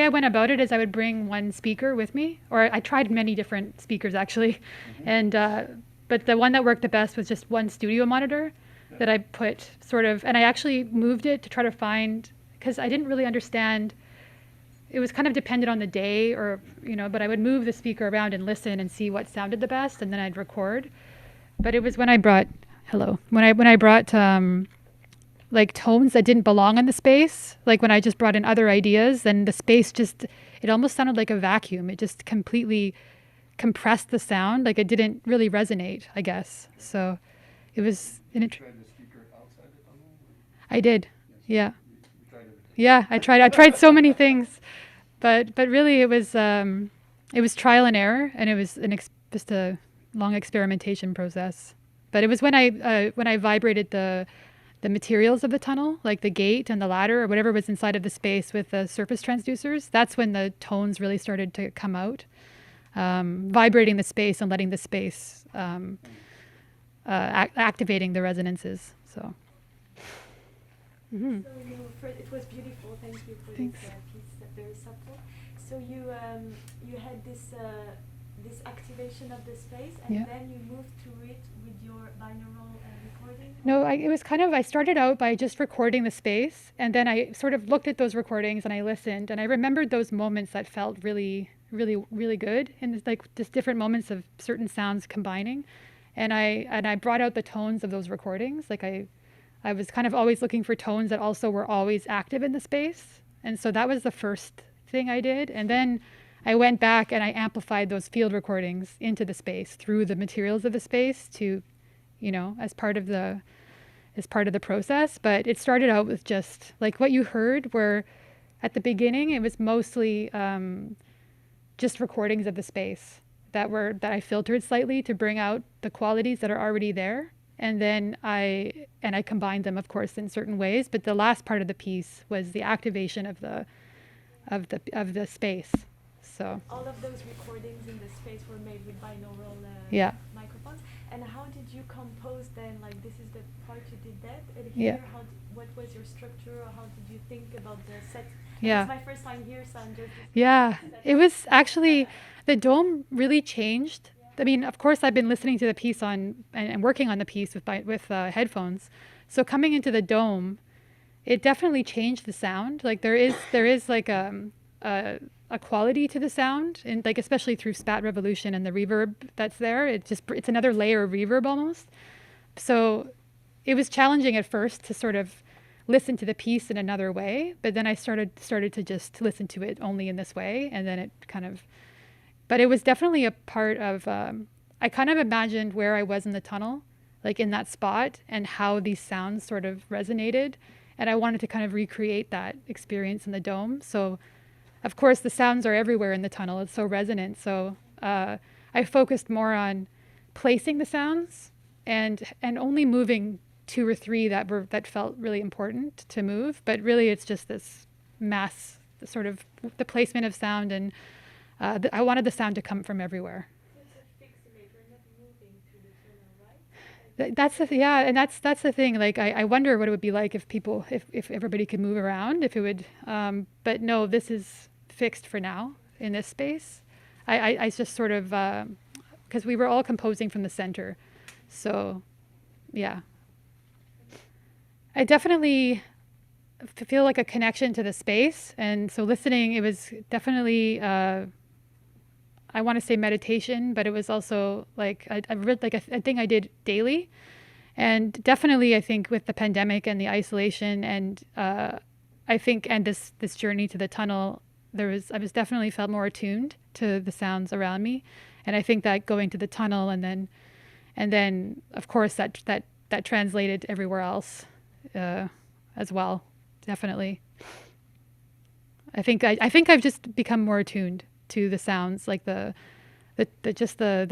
I went about it is I would bring one speaker with me, or I tried many different speakers actually, and but the one that worked the best was just one studio monitor that I put sort of, and I actually moved it to try to find, because I didn't really understand. It was kind of dependent on the day, or but I would move the speaker around and listen and see what sounded the best, and then I'd record. But it was when I brought when I brought like tones that didn't belong in the space, like when I just brought in other ideas, then the space just, it almost sounded like a vacuum. It just completely compressed the sound, like it didn't really resonate, I guess. So it was Did you try the speaker outside the tunnel? I did. Yes. Yeah. You tried everything. Yeah, I tried so many things. But really it was trial and error, and it was just a long experimentation process. But it was when I vibrated the materials of the tunnel, like the gate and the ladder or whatever was inside of the space with the surface transducers, that's when the tones really started to come out. Vibrating the space and letting the space, activating the resonances. So. Mm-hmm. So it was beautiful. Thank you for Thanks. this piece, very subtle. So you had this activation of the space, and Yeah. then you moved to it with your binaural recording? No, it was kind of, I started out by just recording the space, and then I sort of looked at those recordings and I listened, and I remembered those moments that felt really, really, really good, and it's like just different moments of certain sounds combining, and I brought out the tones of those recordings. Like I was kind of always looking for tones that also were always active in the space, and so that was the first thing I did, and then I went back and I amplified those field recordings into the space through the materials of the space to, as part of the process. But it started out with just like what you heard, where at the beginning it was mostly just recordings of the space that I filtered slightly to bring out the qualities that are already there, and then I combined them, of course, in certain ways. But the last part of the piece was the activation of the space. So All of those recordings in the space were made with binaural yeah. microphones. And how did you compose then? Like, this is the part you did that, and Yeah. here, what was your structure, or how did you think about the set? Yeah. It's my first time here, so I'm just. Yeah, it was actually, the dome really changed. I mean, of course, I've been listening to the piece and working on the piece with headphones. So coming into the dome, it definitely changed the sound. Like there is like a quality to the sound, and like especially through spat revolution and the reverb that's there. It's another layer of reverb almost. So it was challenging at first to sort of listen to the piece in another way, but then I started to just listen to it only in this way, and then it kind of. But it was definitely a part of. I kind of imagined where I was in the tunnel, like in that spot, and how these sounds sort of resonated, and I wanted to kind of recreate that experience in the dome. So, of course, the sounds are everywhere in the tunnel. It's so resonant. So I focused more on placing the sounds and only moving 2 or 3 that felt really important to move. But really, it's just this mass, sort of the placement of sound, and I wanted the sound to come from everywhere. It's a fixed image. We're not moving to the tunnel, right? That's and that's the thing. Like I wonder what it would be like if everybody could move around, if it would. But no, this is fixed for now in this space. I just sort of because we were all composing from the center, so yeah. I definitely feel like a connection to the space, and so listening, it was definitely. I want to say meditation, but it was also like I read like a thing I did daily, and definitely I think with the pandemic and the isolation, and I think and this journey to the tunnel, I was definitely felt more attuned to the sounds around me, and I think that going to the tunnel and then of course that translated everywhere else as well, definitely. I think I've just become more attuned to the sounds, like the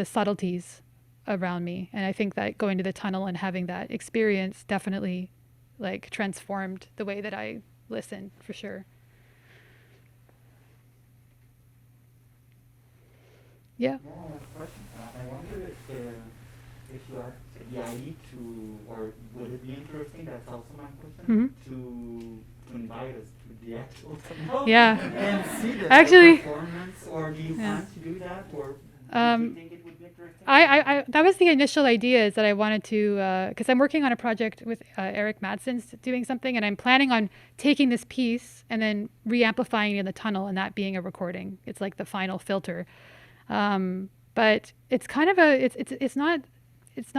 subtleties around me, and I think that going to the tunnel and having that experience definitely like transformed the way that I listen, for sure. Yeah. One last question. I wonder if if you have the idea to, or would it be interesting, that's also my question, Mhm. to invite us to the actual tunnel Yeah. and see the Actually- performance, or do you Yeah. plan to do that, or do Um, you think it would be interesting? I that was the initial idea, is that I wanted to, because I'm working on a project with Eric Madsen's doing something, and I'm planning on taking this piece and then re-amplifying it in the tunnel, and that being a recording. It's like the final filter. But it's kind of a, it's not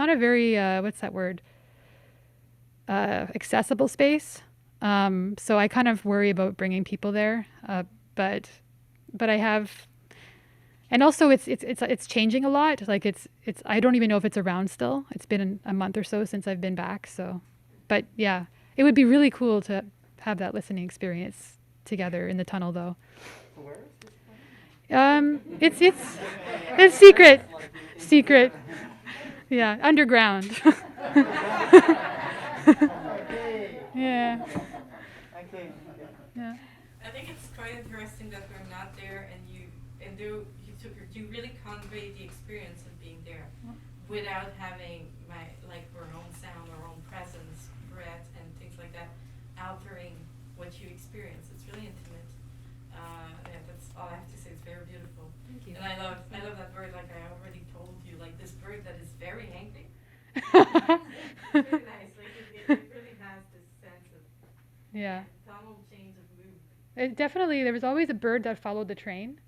a very, what's that word? Accessible space. So I kind of worry about bringing people there. But I have, and also it's changing a lot. Like it's I don't even know if it's around still. It's been a month or so since I've been back. So, but yeah, it would be really cool to have that listening experience together in the tunnel, though. So where is this one? It's secret. Yeah, underground. Yeah. Okay. Yeah. I think it's quite interesting that we're not there, and you you really convey the experience of being there without having our own sound, our own presence, breath, and things like that altering what you experience. It's really intimate. Yeah, that's all I have to say. It's very beautiful. Thank you. And I love that bird. Like I already told you, like this bird that is very angry. It's really nice. Like it really has this sense of Yeah. tonal change of mood. There was always a bird that followed the train,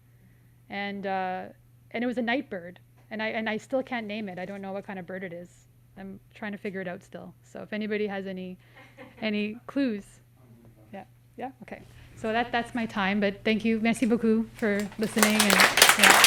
and it was a night bird, and I still can't name it. I don't know what kind of bird it is. I'm trying to figure it out still. So if anybody has any clues, yeah, okay. So that's my time. But thank you, merci beaucoup for listening, and yeah.